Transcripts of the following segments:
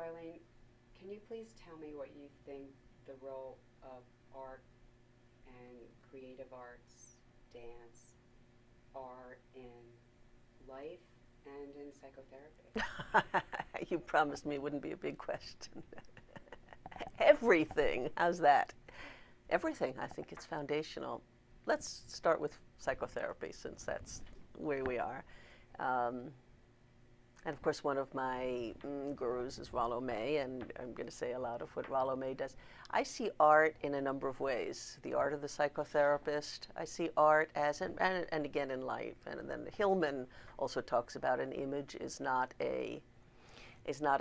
Arlene, can you please tell me what you think the role of art and creative arts, dance, are in life and in psychotherapy? You promised me it wouldn't be a big question. Everything. How's that? Everything. I think it's foundational. Let's start with psychotherapy, since that's where we are. And of course, one of my gurus is Rollo May, and I'm going to say a lot of what Rollo May does. I see art in a number of ways. The art of the psychotherapist. I see art as, and again in life, and then Hillman also talks about an image is not a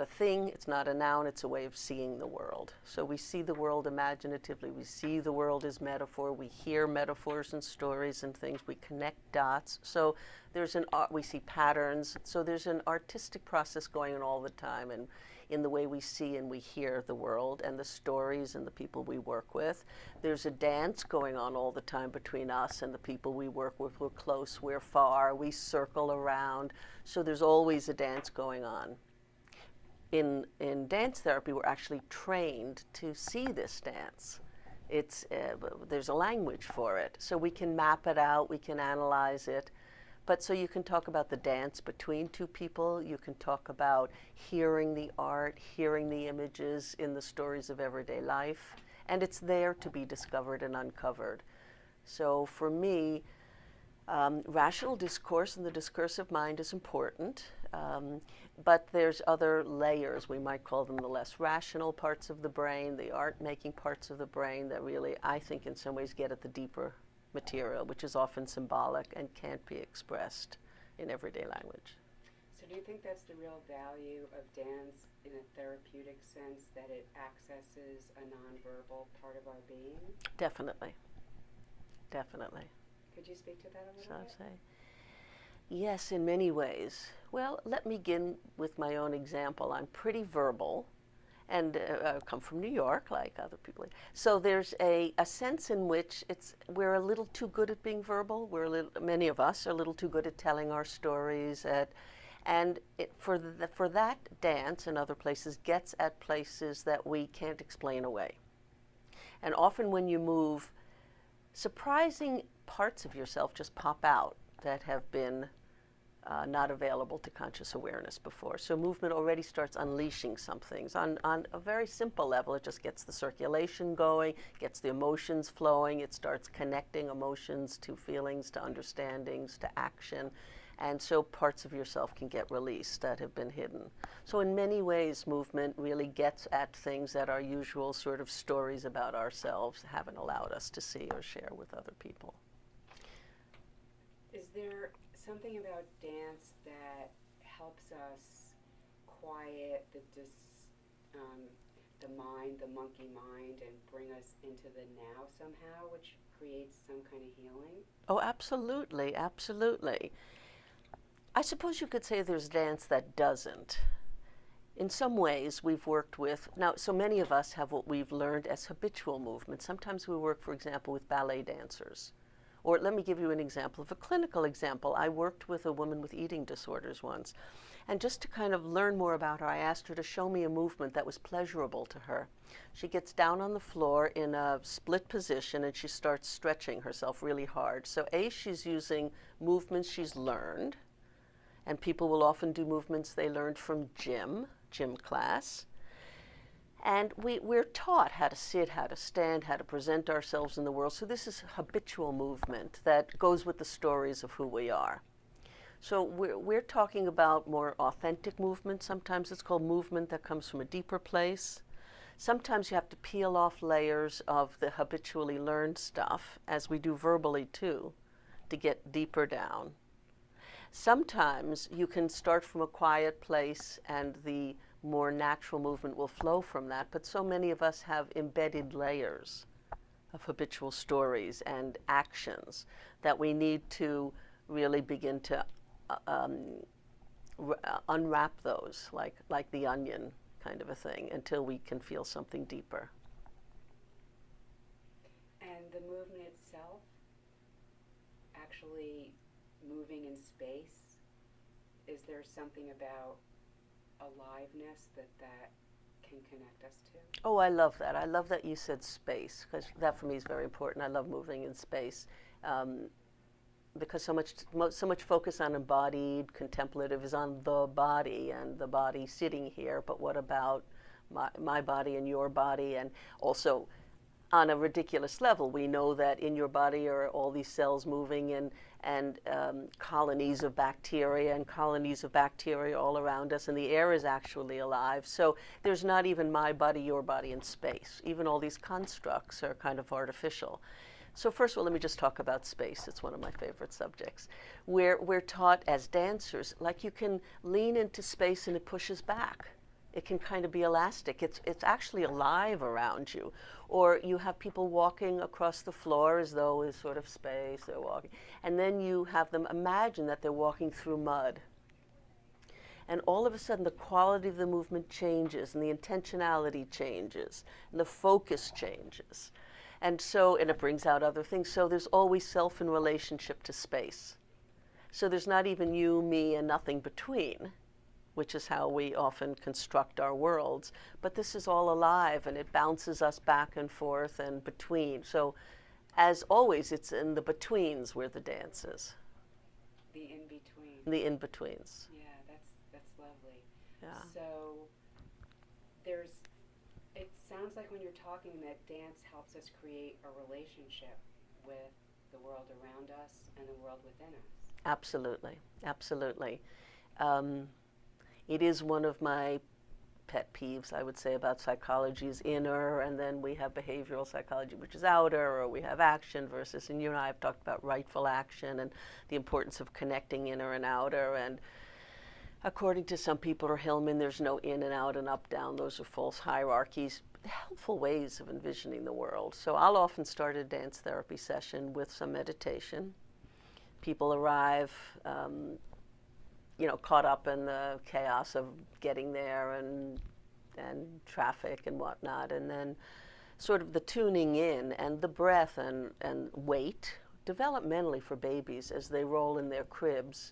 thing, it's not a noun, it's a way of seeing the world. So we see the world imaginatively, we see the world as metaphor, we hear metaphors and stories and things, we connect dots. So there's we see patterns, so there's an artistic process going on all the time, and in the way we see and we hear the world and the stories and the people we work with. There's a dance going on all the time between us and the people we work with. We're close, we're far, we circle around, so there's always a dance going on. In dance therapy, we're actually trained to see this dance. There's a language for it, so we can map it out, we can analyze it. But so you can talk about the dance between two people, you can talk about hearing the art, hearing the images in the stories of everyday life, and it's there to be discovered and uncovered. So for me, rational discourse and the discursive mind is important. But there's other layers, we might call them the less rational parts of the brain, the art-making parts of the brain that really, I think, in some ways get at the deeper material, which is often symbolic and can't be expressed in everyday language. So do you think that's the real value of dance in a therapeutic sense, that it accesses a nonverbal part of our being? Definitely. Definitely. Could you speak to that a little bit? Yes, in many ways. Well, let me begin with my own example. I'm pretty verbal, and I come from New York, like other people. So there's a sense in which we're a little too good at being verbal. Many of us are a little too good at telling our stories. For that, dance and other places gets at places that we can't explain away. And often when you move, surprising parts of yourself just pop out that have been not available to conscious awareness before. So movement already starts unleashing some things. On a very simple level, it just gets the circulation going, gets the emotions flowing, it starts connecting emotions to feelings, to understandings, to action. And so parts of yourself can get released that have been hidden. So in many ways, movement really gets at things that our usual sort of stories about ourselves haven't allowed us to see or share with other people. Is there something about dance that helps us quiet the mind, the monkey mind, and bring us into the now somehow, which creates some kind of healing? Oh, absolutely, absolutely. I suppose you could say there's dance that doesn't. In some ways, we've worked with, now, so many of us have what we've learned as habitual movement. Sometimes we work, for example, with ballet dancers. Or let me give you an example of a clinical example. I worked with a woman with eating disorders once. And just to kind of learn more about her, I asked her to show me a movement that was pleasurable to her. She gets down on the floor in a split position and she starts stretching herself really hard. So she's using movements she's learned. And people will often do movements they learned from gym class. And we're taught how to sit, how to stand, how to present ourselves in the world. So this is habitual movement that goes with the stories of who we are. So we're talking about more authentic movement. Sometimes it's called movement that comes from a deeper place. Sometimes you have to peel off layers of the habitually learned stuff, as we do verbally too, to get deeper down. Sometimes you can start from a quiet place and the more natural movement will flow from that, but so many of us have embedded layers of habitual stories and actions that we need to really begin to unwrap those, like the onion kind of a thing, until we can feel something deeper. And the movement itself, actually moving in space, is there something about aliveness that can connect us to? Oh, I love that. I love that you said space, because that for me is very important. I love moving in space. Because so much focus on embodied, contemplative is on the body and the body sitting here, but what about my body and your body? And also, on a ridiculous level, we know that in your body are all these cells moving and colonies of bacteria and colonies of bacteria all around us, and the air is actually alive. So there's not even my body, your body in space. Even all these constructs are kind of artificial. So first of all, let me just talk about space. It's one of my favorite subjects. We're taught as dancers, like you can lean into space and it pushes back. It can kind of be elastic. It's actually alive around you. Or you have people walking across the floor as though it's sort of space, they're walking. And then you have them imagine that they're walking through mud. And all of a sudden the quality of the movement changes and the intentionality changes and the focus changes. And it brings out other things. So there's always self in relationship to space. So there's not even you, me, and nothing between, which is how we often construct our worlds. But this is all alive, and it bounces us back and forth and between. So as always, it's in the betweens where the dance is. The in-between. The in-betweens. Yeah, that's lovely. Yeah. So it sounds like when you're talking that dance helps us create a relationship with the world around us and the world within us. Absolutely, absolutely. It is one of my pet peeves, I would say, about psychology is inner, and then we have behavioral psychology, which is outer, or we have action versus, and you and I have talked about rightful action and the importance of connecting inner and outer. And according to some people or Hillman, there's no in and out and up, down. Those are false hierarchies, helpful ways of envisioning the world. So I'll often start a dance therapy session with some meditation. People arrive, caught up in the chaos of getting there and traffic and whatnot, and then sort of the tuning in and the breath and weight, developmentally for babies as they roll in their cribs,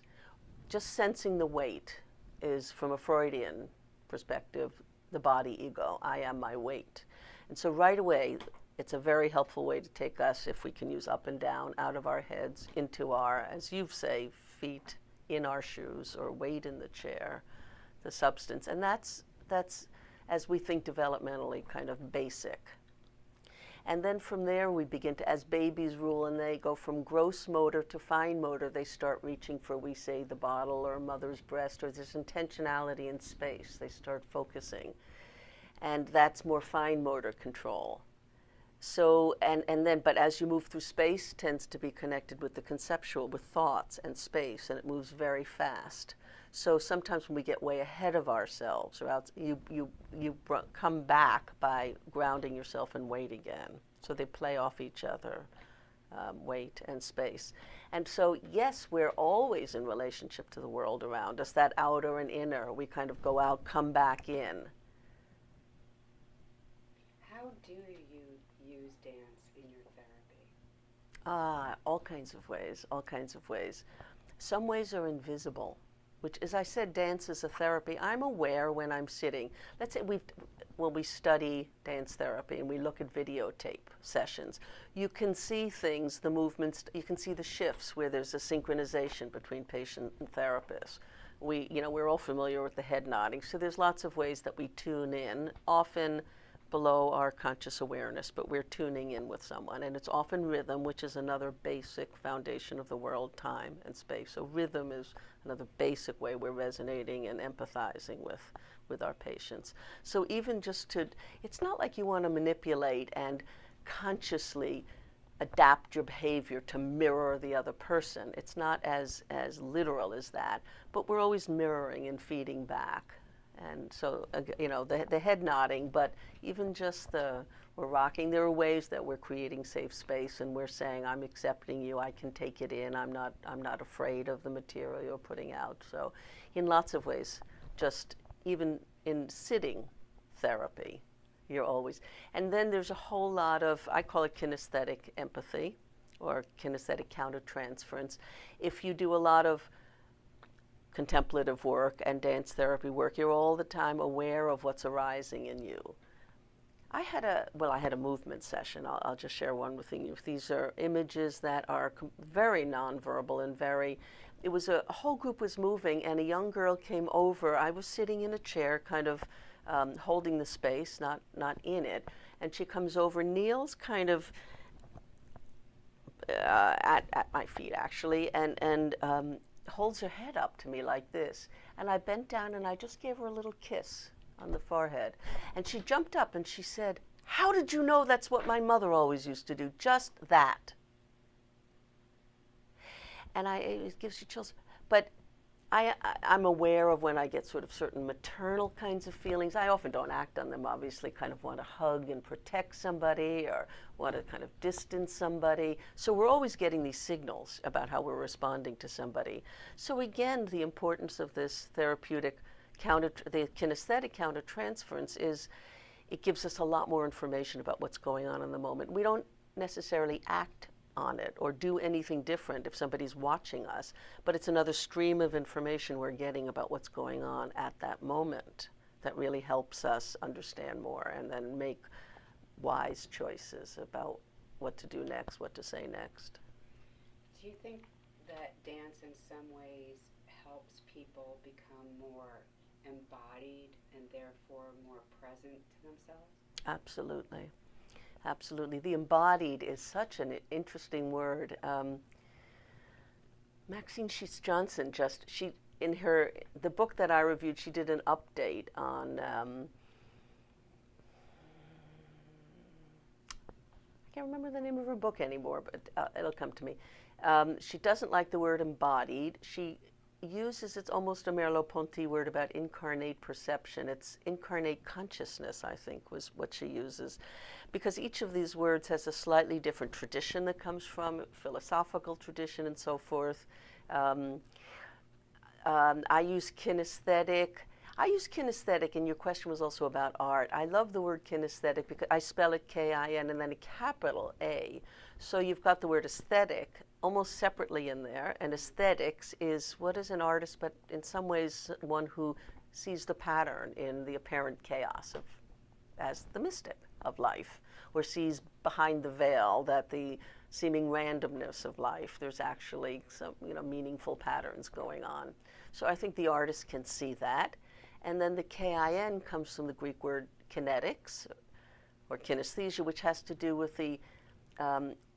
just sensing the weight is, from a Freudian perspective, the body ego. I am my weight. And so right away, it's a very helpful way to take us, if we can use up and down, out of our heads into our, as you say, feet in our shoes, or weight in the chair, the substance. And that's as we think developmentally, kind of basic. And then from there we begin to, as babies rule and they go from gross motor to fine motor, they start reaching for, we say, the bottle or mother's breast, or there's intentionality in space. They start focusing. And that's more fine motor control. So, and then, but as you move through space, tends to be connected with the conceptual, with thoughts and space, and it moves very fast. So sometimes when we get way ahead of ourselves, or else you come back by grounding yourself in weight again. So they play off each other, weight and space. And so, yes, we're always in relationship to the world around us, that outer and inner. We kind of go out, come back in. How do you use dance in your therapy? All kinds of ways. Some ways are invisible, which, as I said, dance is a therapy. I'm aware when I'm sitting. Let's say when we study dance therapy and we look at videotape sessions, you can see things, the movements, you can see the shifts where there's a synchronization between patient and therapist. We're all familiar with the head nodding, so there's lots of ways that we tune in, often below our conscious awareness, but we're tuning in with someone. And it's often rhythm, which is another basic foundation of the world, time and space. So rhythm is another basic way we're resonating and empathizing with our patients. So even just it's not like you want to manipulate and consciously adapt your behavior to mirror the other person. It's not as literal as that, but we're always mirroring and feeding back. And so, the head nodding, but even just we're rocking, there are ways that we're creating safe space and we're saying, I'm accepting you, I can take it in, I'm not afraid of the material you're putting out. So in lots of ways, just even in sitting therapy, you're always, and then there's a whole lot of, I call it kinesthetic empathy or kinesthetic countertransference. If you do a lot of contemplative work and dance therapy work, you're all the time aware of what's arising in you. I had a movement session. I'll just share one with you. These are images that are very nonverbal and very, it was a whole group was moving, and a young girl came over. I was sitting in a chair, kind of holding the space, not in it, and she comes over, kneels kind of at my feet actually, and holds her head up to me like this. And I bent down and I just gave her a little kiss on the forehead. And she jumped up and she said, "How did you know that's what my mother always used to do? Just that." And it gives you chills. But I'm aware of when I get sort of certain maternal kinds of feelings. I often don't act on them, obviously, kind of want to hug and protect somebody or want to kind of distance somebody. So we're always getting these signals about how we're responding to somebody. So again, the importance of this therapeutic the kinesthetic countertransference is it gives us a lot more information about what's going on in the moment. We don't necessarily act on it or do anything different if somebody's watching us, but it's another stream of information we're getting about what's going on at that moment that really helps us understand more and then make wise choices about what to do next, what to say next. Do you think that dance in some ways helps people become more embodied and therefore more present to themselves? Absolutely. Absolutely. The embodied is such an interesting word. Maxine Sheets Johnson in the book that I reviewed, she did an update on, I can't remember the name of her book anymore, but it'll come to me. She doesn't like the word embodied. She uses, it's almost a Merleau-Ponty word about incarnate perception. It's incarnate consciousness, I think, was what she uses. Because each of these words has a slightly different tradition that comes from, philosophical tradition and so forth. I use kinesthetic. And your question was also about art. I love the word kinesthetic because I spell it K-I-N and then a capital A. So you've got the word aesthetic almost separately in there, and aesthetics is what is an artist, but in some ways one who sees the pattern in the apparent chaos as the mystic of life, or sees behind the veil that the seeming randomness of life, there's actually some meaningful patterns going on. So I think the artist can see that. And then the K-I-N comes from the Greek word kinetics, or kinesthesia, which has to do with the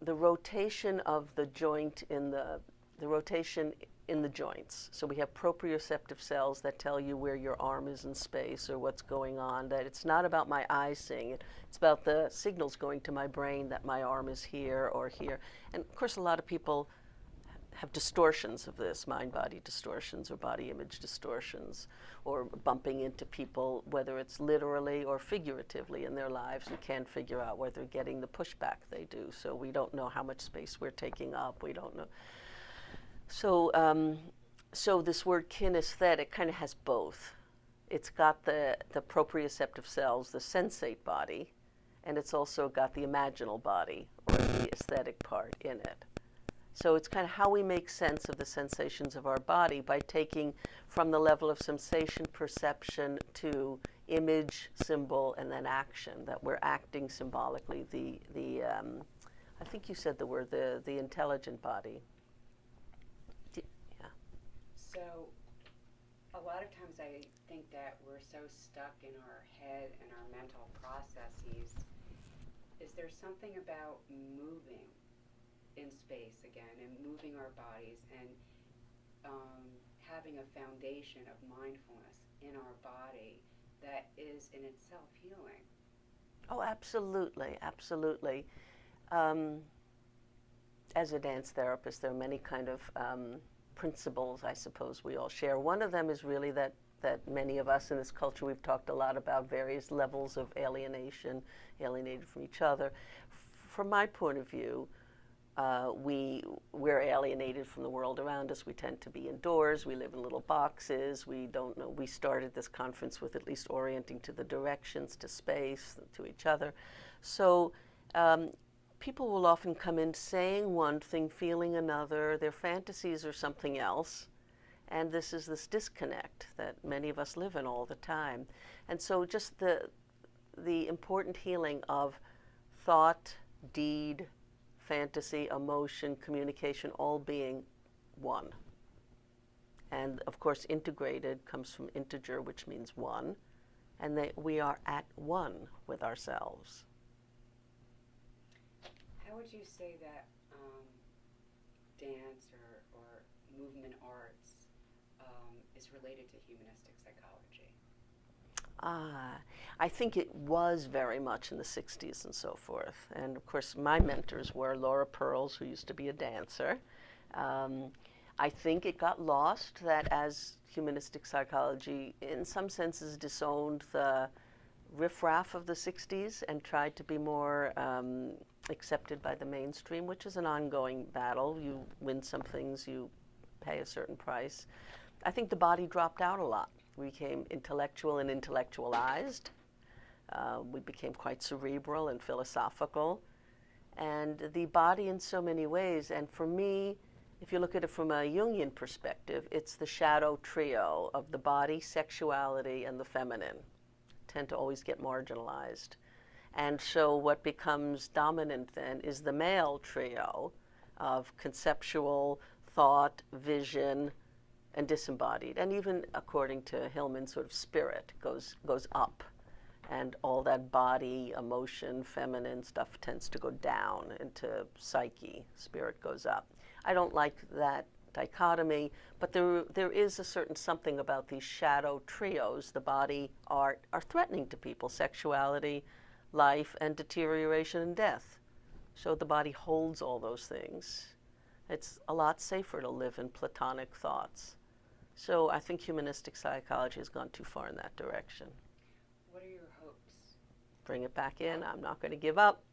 rotation of the joint the rotation in the joints. So we have proprioceptive cells that tell you where your arm is in space or what's going on, that it's not about my eyes seeing it, it's about the signals going to my brain that my arm is here or here. And of course a lot of people have distortions of this, mind-body distortions or body image distortions, or bumping into people, whether it's literally or figuratively in their lives, and can't figure out whether they're getting the pushback they do. So we don't know how much space we're taking up. We don't know. So, so this word kinesthetic kind of has both. It's got the proprioceptive cells, the sensate body, and it's also got the imaginal body, or the aesthetic part in it. So it's kind of how we make sense of the sensations of our body by taking from the level of sensation, perception, to image, symbol, and then action, that we're acting symbolically. I think you said the word, the intelligent body. Yeah. So a lot of times I think that we're so stuck in our head and our mental processes. Is there something about moving in space again and moving our bodies and having a foundation of mindfulness in our body that is in itself healing? Oh, absolutely, absolutely. As a dance therapist, there are many kind of principles I suppose we all share. One of them is really that many of us in this culture, we've talked a lot about various levels of alienation, alienated from each other. From my point of view, we're alienated from the world around us. We tend to be indoors. We live in little boxes. We don't know. We started this conference with at least orienting to the directions, to space, to each other. So people will often come in saying one thing, feeling another. Their fantasies are something else. And this disconnect that many of us live in all the time. And so just the important healing of thought, deed, fantasy, emotion, communication, all being one. And of course, integrated comes from integer, which means one, and that we are at one with ourselves. How would you say that dance or movement arts is related to humanistic psychology? I think it was very much in the 60s and so forth. And of course, my mentors were Laura Pearls, who used to be a dancer. I think it got lost that as humanistic psychology, in some senses, disowned the riffraff of the 60s and tried to be more accepted by the mainstream, which is an ongoing battle. You win some things, you pay a certain price. I think the body dropped out a lot. We became intellectual and intellectualized. We became quite cerebral and philosophical. And the body in so many ways, and for me, if you look at it from a Jungian perspective, it's the shadow trio of the body, sexuality, and the feminine tend to always get marginalized. And so what becomes dominant then is the male trio of conceptual, thought, vision, and disembodied. And even according to Hillman, sort of spirit goes up. And all that body, emotion, feminine stuff tends to go down into psyche. Spirit goes up. I don't like that dichotomy, but there is a certain something about these shadow trios, the body, art, are threatening to people, sexuality, life, and deterioration and death. So the body holds all those things. It's a lot safer to live in Platonic thoughts. So I think humanistic psychology has gone too far in that direction. What are your hopes? Bring it back in. I'm not going to give up.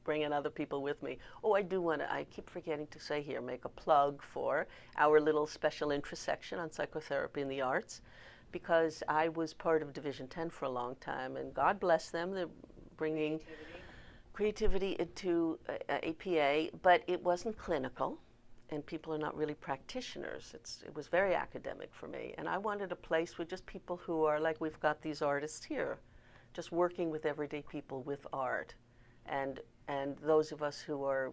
Bring in other people with me. Oh, I do want to, I keep forgetting to say here, make a plug for our little special interest section on psychotherapy and the arts, because I was part of Division 10 for a long time, and God bless them, they're bringing creativity into APA, but it wasn't clinical, and people are not really practitioners. It was very academic for me, and I wanted a place with just people who are like we've got these artists here, just working with everyday people with art, and those of us who are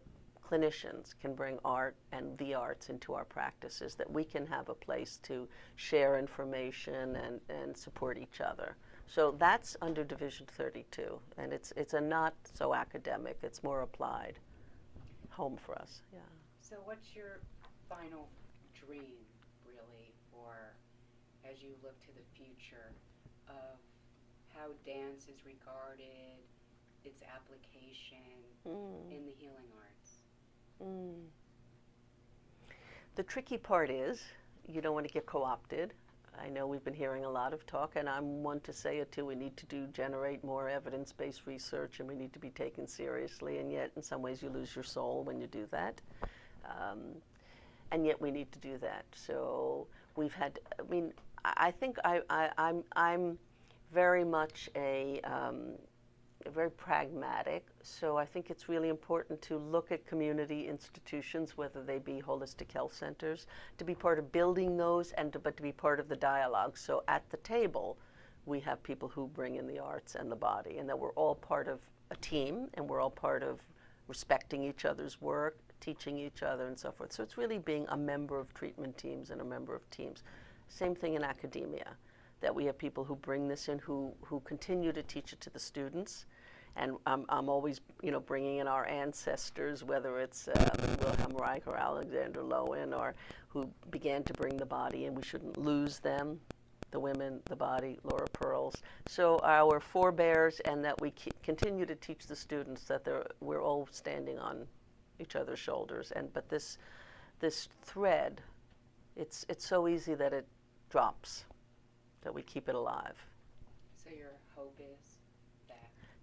clinicians can bring art and the arts into our practices, that we can have a place to share information and support each other. So that's under Division 32, and it's a not so academic, it's more applied home for us, yeah. So what's your final dream, really, for as you look to the future of how dance is regarded, its application in the healing arts? The tricky part is you don't want to get co-opted. I know we've been hearing a lot of talk, and I'm one to say it too. We need to generate more evidence-based research, and we need to be taken seriously, and yet in some ways you lose your soul when you do that. And yet we need to do that. So we've had, I mean, I think I'm very much very pragmatic, so I think it's really important to look at community institutions, whether they be holistic health centers, to be part of building those, but to be part of the dialogue. So at the table, we have people who bring in the arts and the body, and that we're all part of a team, and we're all part of respecting each other's work, teaching each other, and so forth. So it's really being a member of treatment teams and a member of teams. Same thing in academia, that we have people who bring this in, who continue to teach it to the students. And I'm always, bringing in our ancestors, whether it's Wilhelm Reich or Alexander Lowen, or who began to bring the body in. We shouldn't lose them, the women, the body, Laura Pearls. So our forebears, and that we continue to teach the students that we're all standing on each other's shoulders. But this thread, it's so easy that it drops, that we keep it alive. So your hope is?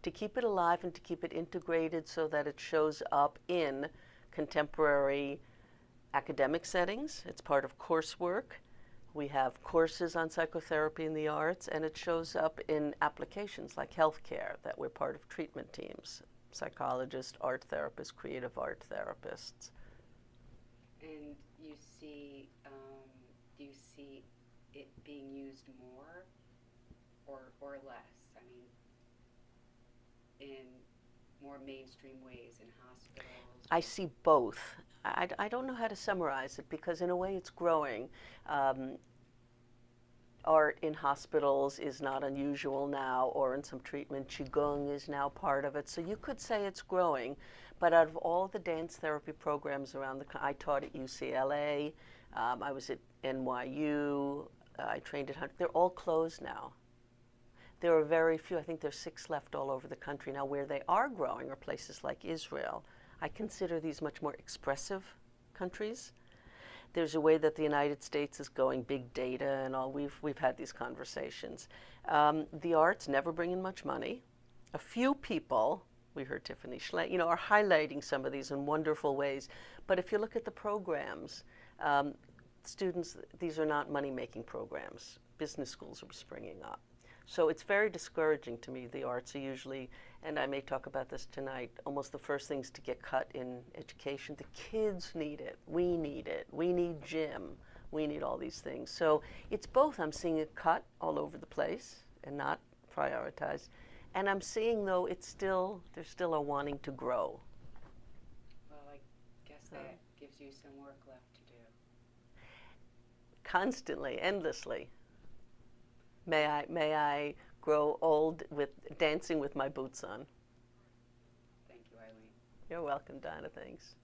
To keep it alive and to keep it integrated so that it shows up in contemporary academic settings. It's part of coursework. We have courses on psychotherapy and the arts, and it shows up in applications like healthcare, that we're part of treatment teams, psychologists, art therapists, creative art therapists. And you see being used more or less? I mean, in more mainstream ways in hospitals? I see both. I don't know how to summarize it because in a way it's growing. Art in hospitals is not unusual now, or in some treatment. Qigong is now part of it. So you could say it's growing. But out of all the dance therapy programs around I taught at UCLA, I was at NYU, I trained at Hunter. They're all closed now. There are very few, I think there's 6 left all over the country. Now where they are growing are places like Israel. I consider these much more expressive countries. There's a way that the United States is going, big data and all. We've had these conversations. The arts never bring in much money. A few people, we heard Tiffany Schlein, are highlighting some of these in wonderful ways. But if you look at the programs, students, these are not money-making programs. Business schools are springing up. So it's very discouraging to me. The arts are usually, and I may talk about this tonight, almost the first things to get cut in education. The kids need it. We need it. We need gym. We need all these things. So it's both. I'm seeing it cut all over the place and not prioritized. And I'm seeing, though, there's still a wanting to grow. Well, I guess that gives you some work left to do. Constantly, endlessly. May I grow old with dancing with my boots on. Thank you, Ilene. You're welcome, Donna. Thanks.